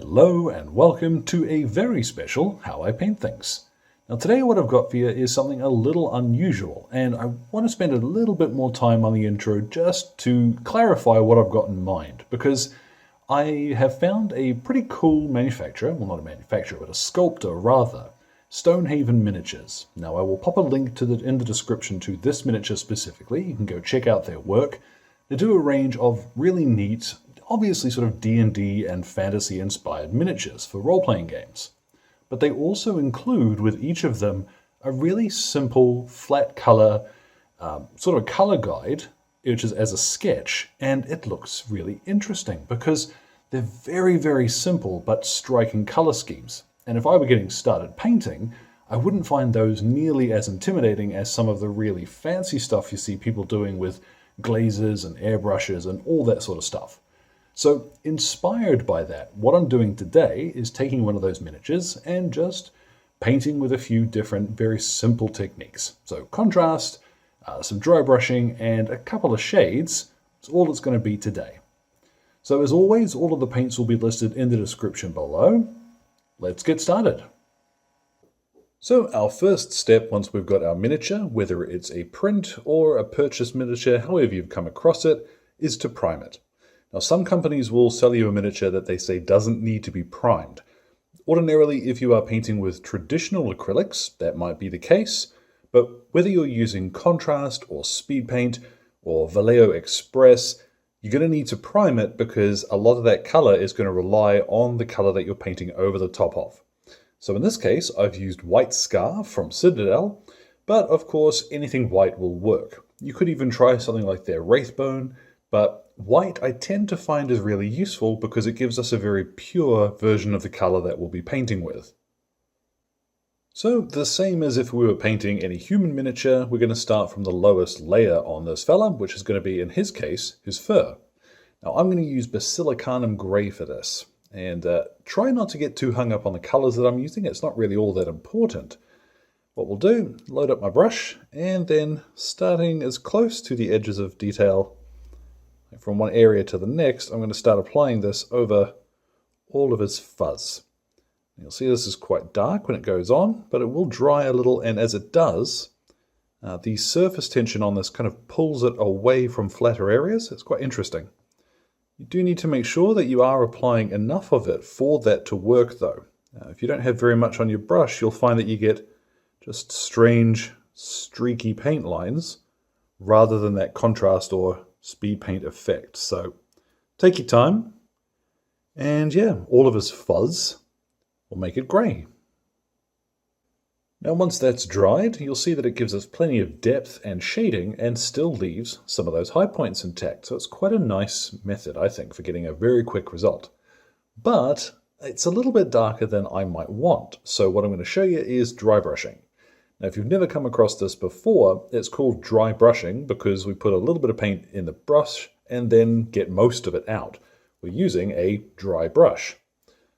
Hello and welcome to a very special How I Paint Things. Now today what I've got for you is something a little unusual, and I want to spend a little bit more time on the intro just to clarify what I've got in mind, because I have found a pretty cool manufacturer, well not a manufacturer but a sculptor rather, Stonehaven Miniatures. Now I will pop a link in the description to this miniature specifically. You can go check out their work. They do a range of really neat, obviously sort of D&D and fantasy inspired miniatures for role-playing games. But they also include with each of them a really simple flat color, sort of a color guide, which is as a sketch, and it looks really interesting because they're very, very simple but striking color schemes. And if I were getting started painting, I wouldn't find those nearly as intimidating as some of the really fancy stuff you see people doing with glazes and airbrushes and all that sort of stuff. So inspired by that, what I'm doing today is taking one of those miniatures and just painting with a few different very simple techniques. So contrast, some dry brushing, and a couple of shades is all it's going to be today. So as always, all of the paints will be listed in the description below. Let's get started. So our first step, once we've got our miniature, whether it's a print or a purchase miniature, however you've come across it, is to prime it. Now, some companies will sell you a miniature that they say doesn't need to be primed. Ordinarily, if you are painting with traditional acrylics, that might be the case, but whether you're using contrast or speed paint or Vallejo Express, you're going to need to prime it because a lot of that color is going to rely on the color that you're painting over the top of. So in this case, I've used White Scar from Citadel, but of course, anything white will work. You could even try something like their Wraithbone, but white I tend to find is really useful because it gives us a very pure version of the color that we'll be painting with. So the same as if we were painting any human miniature, we're going to start from the lowest layer on this fella, which is going to be, in his case, his fur. Now I'm going to use Basilicanum Grey for this, and try not to get too hung up on the colors that I'm using. It's not really all that important. What we'll do, load up my brush, and then starting as close to the edges of detail from one area to the next, I'm going to start applying this over all of his fuzz. You'll see this is quite dark when it goes on, but it will dry a little, and as it does, the surface tension on this kind of pulls it away from flatter areas. It's quite interesting. You do need to make sure that you are applying enough of it for that to work though. If you don't have very much on your brush, you'll find that you get just strange, streaky paint lines rather than that contrast or speed paint effect. So take your time, and yeah, all of his fuzz will make it grey. Now once that's dried, you'll see that it gives us plenty of depth and shading and still leaves some of those high points intact. So it's quite a nice method, I think, for getting a very quick result. But it's a little bit darker than I might want. So what I'm going to show you is dry brushing. Now, if you've never come across this before, it's called dry brushing because we put a little bit of paint in the brush and then get most of it out. We're using a dry brush.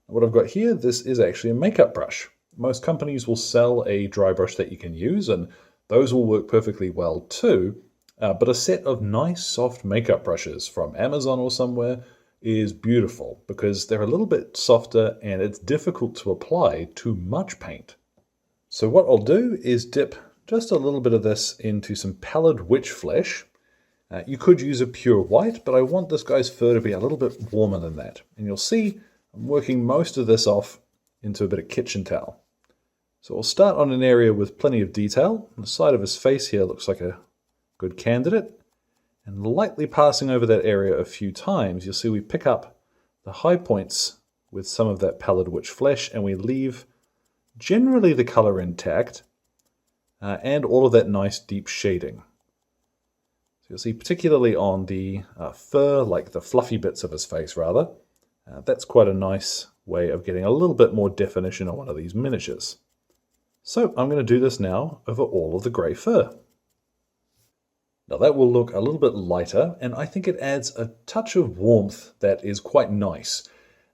What I've got here, this is actually a makeup brush. Most companies will sell a dry brush that you can use, and those will work perfectly well too. But a set of nice soft makeup brushes from Amazon or somewhere is beautiful because they're a little bit softer and it's difficult to apply too much paint. So what I'll do is dip just a little bit of this into some pallid witch flesh. You could use a pure white, but I want this guy's fur to be a little bit warmer than that. And you'll see I'm working most of this off into a bit of kitchen towel. So we'll start on an area with plenty of detail. The side of his face here looks like a good candidate. And lightly passing over that area a few times, you'll see we pick up the high points with some of that pallid witch flesh, and we leave generally the color intact, and all of that nice deep shading. So you'll see particularly on the fur, like the fluffy bits of his face rather, that's quite a nice way of getting a little bit more definition on one of these miniatures. So I'm going to do this now over all of the grey fur. Now that will look a little bit lighter, and I think it adds a touch of warmth that is quite nice.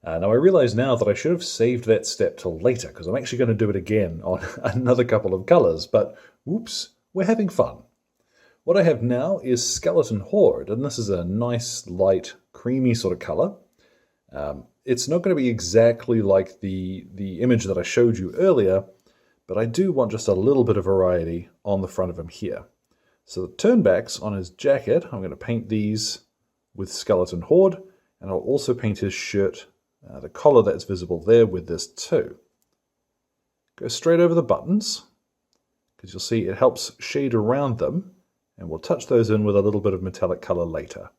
Now I realize now that I should have saved that step till later because I'm actually going to do it again on another couple of colors, but whoops, we're having fun. What I have now is Skeleton Horde, and this is a nice, light, creamy sort of color. It's not going to be exactly like the image that I showed you earlier, but I do want just a little bit of variety on the front of him here. So the turnbacks on his jacket, I'm going to paint these with Skeleton Horde, and I'll also paint his shirt, the collar that's visible there, with this too. Go straight over the buttons, because you'll see it helps shade around them, and we'll touch those in with a little bit of metallic color later.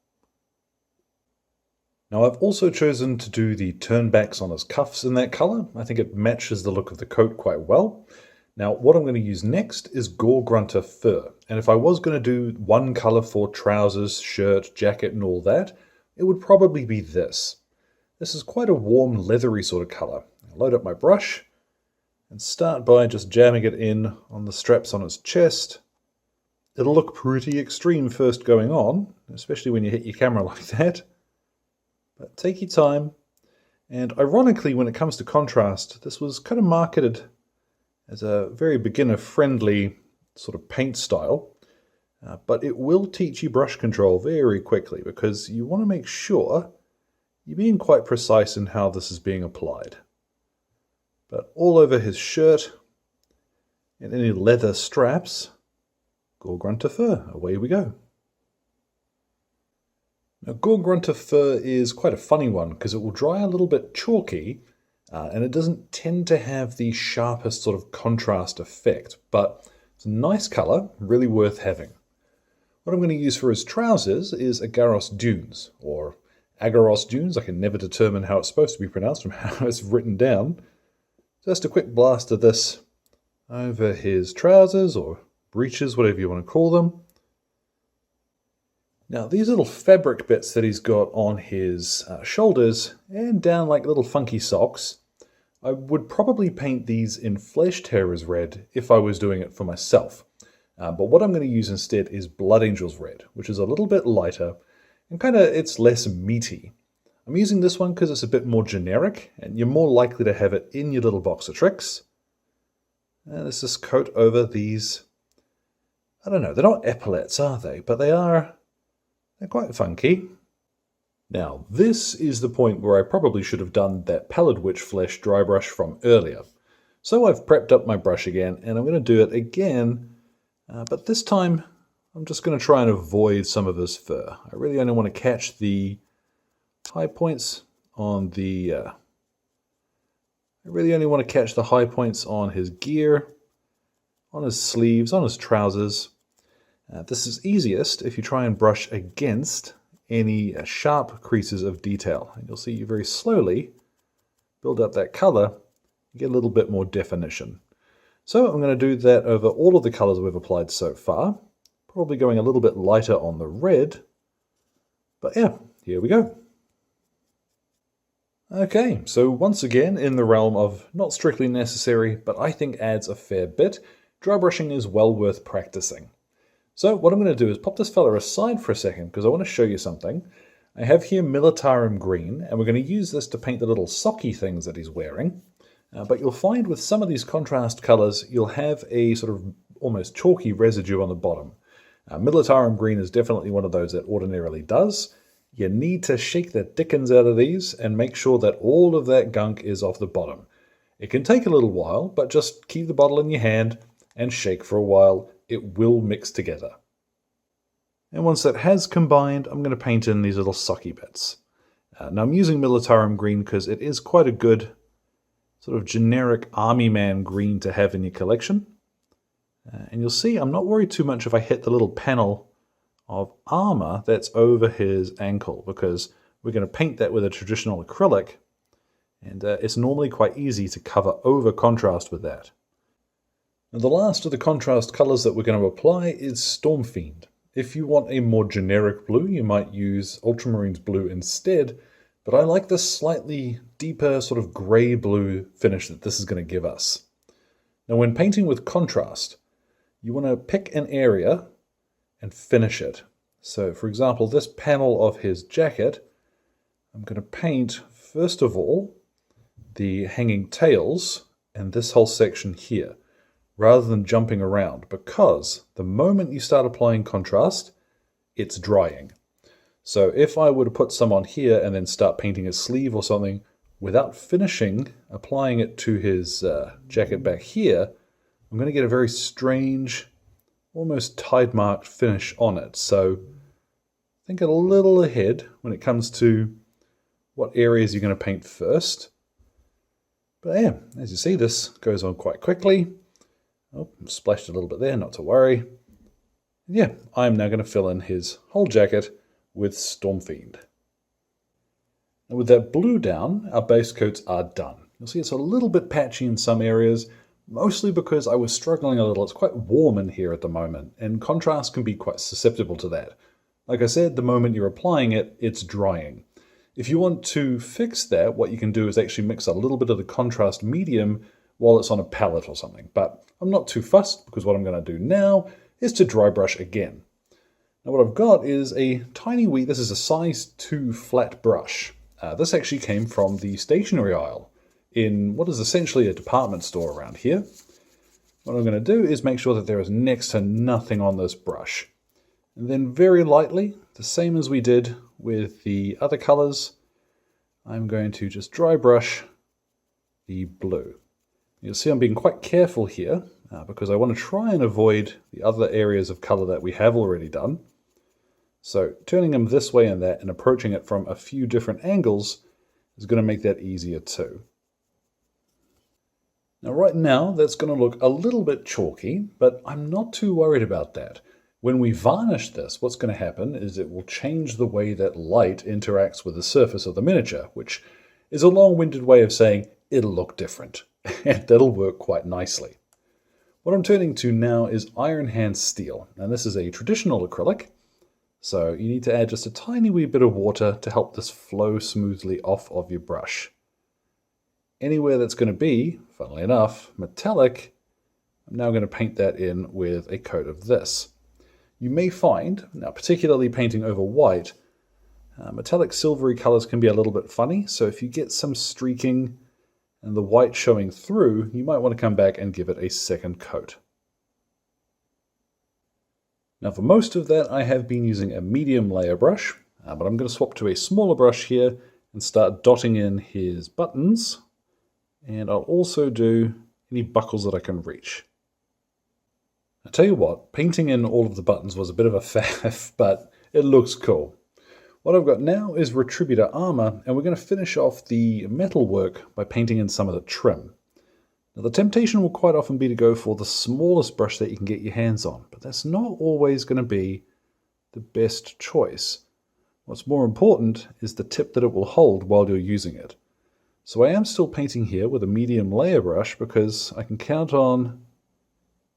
Now I've also chosen to do the turnbacks on his cuffs in that color. I think it matches the look of the coat quite well. Now what I'm going to use next is Gore Grunter fur, and if I was going to do one color for trousers, shirt, jacket and all that, it would probably be this. This is quite a warm leathery sort of color. I'll load up my brush and start by just jamming it in on the straps on his chest. It'll look pretty extreme first going on, especially when you hit your camera like that. But take your time. And ironically, when it comes to contrast, this was kind of marketed as a very beginner-friendly sort of paint style. But it will teach you brush control very quickly, because you want to make sure you're being quite precise in how this is being applied. But all over his shirt and any leather straps, Gore Grunter fur, away we go. Now, Gore Grunter fur is quite a funny one because it will dry a little bit chalky and it doesn't tend to have the sharpest sort of contrast effect, but it's a nice colour, really worth having. What I'm going to use for his trousers is Agaros Dunes, or Agaros Dunes. I can never determine how it's supposed to be pronounced from how it's written down. Just a quick blast of this over his trousers, or breeches, whatever you want to call them. Now these little fabric bits that he's got on his shoulders and down like little funky socks, I would probably paint these in Flesh Terrors Red if I was doing it for myself. But what I'm going to use instead is Blood Angels Red, which is a little bit lighter and it's less meaty. I'm using this one because it's a bit more generic and you're more likely to have it in your little box of tricks. And let's just coat over these, I don't know, they're not epaulets, are they? But they're quite funky. Now, this is the point where I probably should have done that Pallid Witch Flesh dry brush from earlier. So I've prepped up my brush again, and I'm going to do it again, but this time I'm just going to try and avoid some of his fur. I really only want to catch the high points on his gear, on his sleeves, on his trousers. This is easiest if you try and brush against any sharp creases of detail. And you'll see you very slowly build up that color, you get a little bit more definition. So I'm going to do that over all of the colors we've applied so far, probably going a little bit lighter on the red. But yeah, here we go. Okay, so once again, in the realm of not strictly necessary, but I think adds a fair bit, dry brushing is well worth practicing. So what I'm going to do is pop this fella aside for a second because I want to show you something. I have here Militarum Green, and we're going to use this to paint the little socky things that he's wearing. But you'll find with some of these contrast colors, you'll have a sort of almost chalky residue on the bottom. Militarum Green is definitely one of those that ordinarily does. You need to shake the dickens out of these and make sure that all of that gunk is off the bottom. It can take a little while, but just keep the bottle in your hand and shake for a while. It will mix together. And once that has combined, I'm going to paint in these little socky bits. Now I'm using Militarum Green because it is quite a good sort of generic army man green to have in your collection. And you'll see I'm not worried too much if I hit the little panel of armor that's over his ankle, because we're going to paint that with a traditional acrylic, and it's normally quite easy to cover over contrast with that. Now the last of the contrast colors that we're going to apply is Stormfiend. If you want a more generic blue, you might use Ultramarines blue instead, but I like this slightly deeper sort of grey blue finish that this is going to give us. Now when painting with contrast, you want to pick an area and finish it. So for example, this panel of his jacket, I'm going to paint first of all the hanging tails and this whole section here, rather than jumping around, because the moment you start applying contrast, it's drying. So if I were to put some on here and then start painting his sleeve or something, without finishing applying it to his jacket back here, I'm going to get a very strange, almost tide-marked finish on it. So think a little ahead when it comes to what areas you're going to paint first. But yeah, as you see, this goes on quite quickly. Oh, splashed a little bit there, not to worry. Yeah, I'm now going to fill in his whole jacket with Stormfiend. And with that blue down, our base coats are done. You'll see it's a little bit patchy in some areas, mostly because I was struggling a little. It's quite warm in here at the moment, and contrast can be quite susceptible to that. Like I said, the moment you're applying it, it's drying. If you want to fix that, what you can do is actually mix a little bit of the contrast medium while it's on a palette or something. But I'm not too fussed, because what I'm going to do now is to dry brush again. Now what I've got is a tiny wee, this is a size 2 flat brush. This actually came from the stationery aisle in what is essentially a department store around here. What I'm going to do is make sure that there is next to nothing on this brush. And then very lightly, the same as we did with the other colors, I'm going to just dry brush the blue. You'll see I'm being quite careful here because I want to try and avoid the other areas of color that we have already done. So turning them this way and that and approaching it from a few different angles is going to make that easier too. Now right now that's going to look a little bit chalky, but I'm not too worried about that. When we varnish this, what's going to happen is it will change the way that light interacts with the surface of the miniature, which is a long-winded way of saying it'll look different, and that'll work quite nicely. What I'm turning to now is Iron Hand Steel, and this is a traditional acrylic, so you need to add just a tiny wee bit of water to help this flow smoothly off of your brush. Anywhere that's going to be, funnily enough, metallic, I'm now going to paint that in with a coat of this. You may find, now particularly painting over white, metallic silvery colors can be a little bit funny, so if you get some streaking and the white showing through, you might want to come back and give it a second coat. Now for most of that I have been using a medium layer brush, but I'm going to swap to a smaller brush here and start dotting in his buttons, and I'll also do any buckles that I can reach. I tell you what, painting in all of the buttons was a bit of a faff, but it looks cool. What I've got now is Retributor armor, and we're going to finish off the metal work by painting in some of the trim. Now the temptation will quite often be to go for the smallest brush that you can get your hands on, but that's not always going to be the best choice. What's more important is the tip that it will hold while you're using it. So I am still painting here with a medium layer brush because I can count on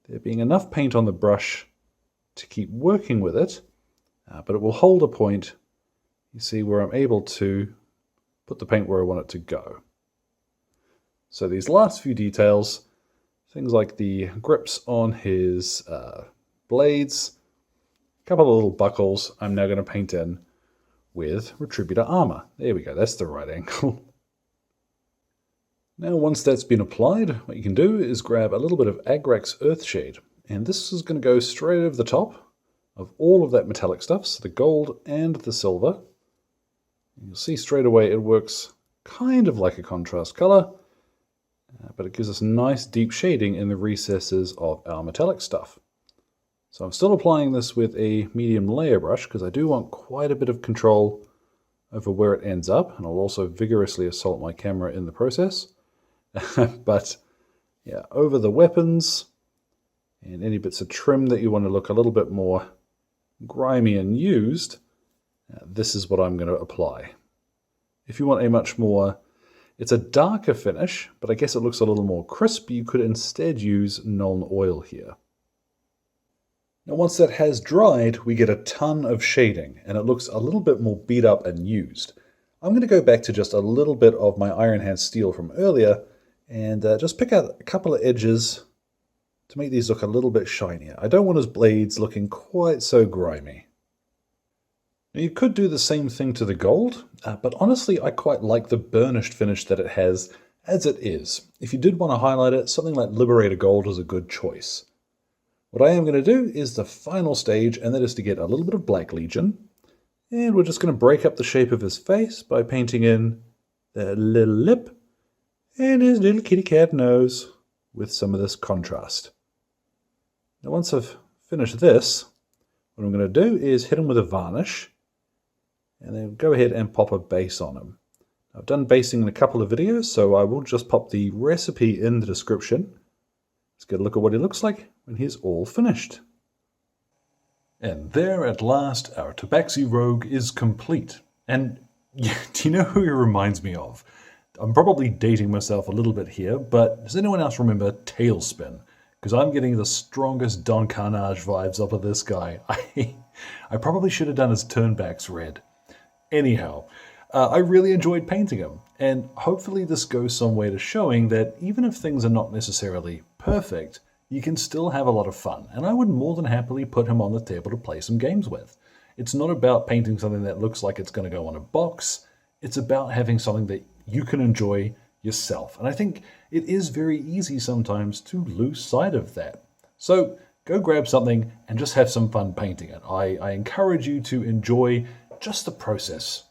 there being enough paint on the brush to keep working with it, but it will hold a point, you see, where I'm able to put the paint where I want it to go. So these last few details, things like the grips on his blades, a couple of little buckles, I'm now going to paint in with Retributor armor. There we go, that's the right angle. Now once that's been applied, what you can do is grab a little bit of Agrax Earthshade, and this is going to go straight over the top of all of that metallic stuff, so the gold and the silver. You'll see straight away it works kind of like a contrast color, but it gives us nice deep shading in the recesses of our metallic stuff. So I'm still applying this with a medium layer brush because I do want quite a bit of control over where it ends up, and I'll also vigorously assault my camera in the process. But yeah, over the weapons and any bits of trim that you want to look a little bit more grimy and used, this is what I'm going to apply. If you want a much more, it's a darker finish, but I guess it looks a little more crisp, you could instead use Nuln Oil here. Now once that has dried, we get a ton of shading, and it looks a little bit more beat up and used. I'm going to go back to just a little bit of my Iron Hand Steel from earlier, and just pick out a couple of edges to make these look a little bit shinier. I don't want his blades looking quite so grimy. Now you could do the same thing to the gold, but honestly I quite like the burnished finish that it has as it is. If you did want to highlight it, something like Liberator Gold is a good choice. What I am going to do is the final stage, and that is to get a little bit of Black Legion, And we're just going to break up the shape of his face by painting in the little lip and his little kitty cat nose with some of this contrast. Now once I've finished this, what I'm going to do is hit him with a varnish and then go ahead and pop a base on him. I've done basing in a couple of videos, so I will just pop the recipe in the description. Let's get a look at what he looks like when he's all finished. And there at last, our Tabaxi Rogue is complete. And do you know who he reminds me of? I'm probably dating myself a little bit here, but does anyone else remember Tailspin? Because I'm getting the strongest Don Karnage vibes up of this guy. I probably should have done his turnbacks red. Anyhow, I really enjoyed painting him, and hopefully this goes some way to showing that even if things are not necessarily perfect, you can still have a lot of fun, and I would more than happily put him on the table to play some games with. It's not about painting something that looks like it's going to go on a box, it's about having something that you can enjoy yourself, and I think it is very easy sometimes to lose sight of that. So go grab something and just have some fun painting it. I encourage you to enjoy just the process.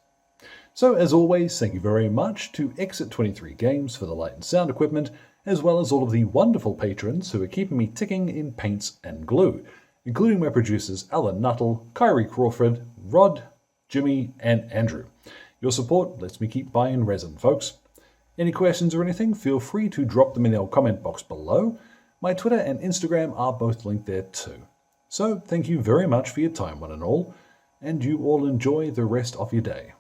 So as always, thank you very much to Exit 23 Games for the light and sound equipment, as well as all of the wonderful patrons who are keeping me ticking in paints and glue, including my producers Alan Nuttall, Kyrie Crawford, Rod, Jimmy, and Andrew. Your support lets me keep buying resin, folks. Any questions or anything, feel free to drop them in the old comment box below. My Twitter and Instagram are both linked there too. So thank you very much for your time, one and all, and you all enjoy the rest of your day.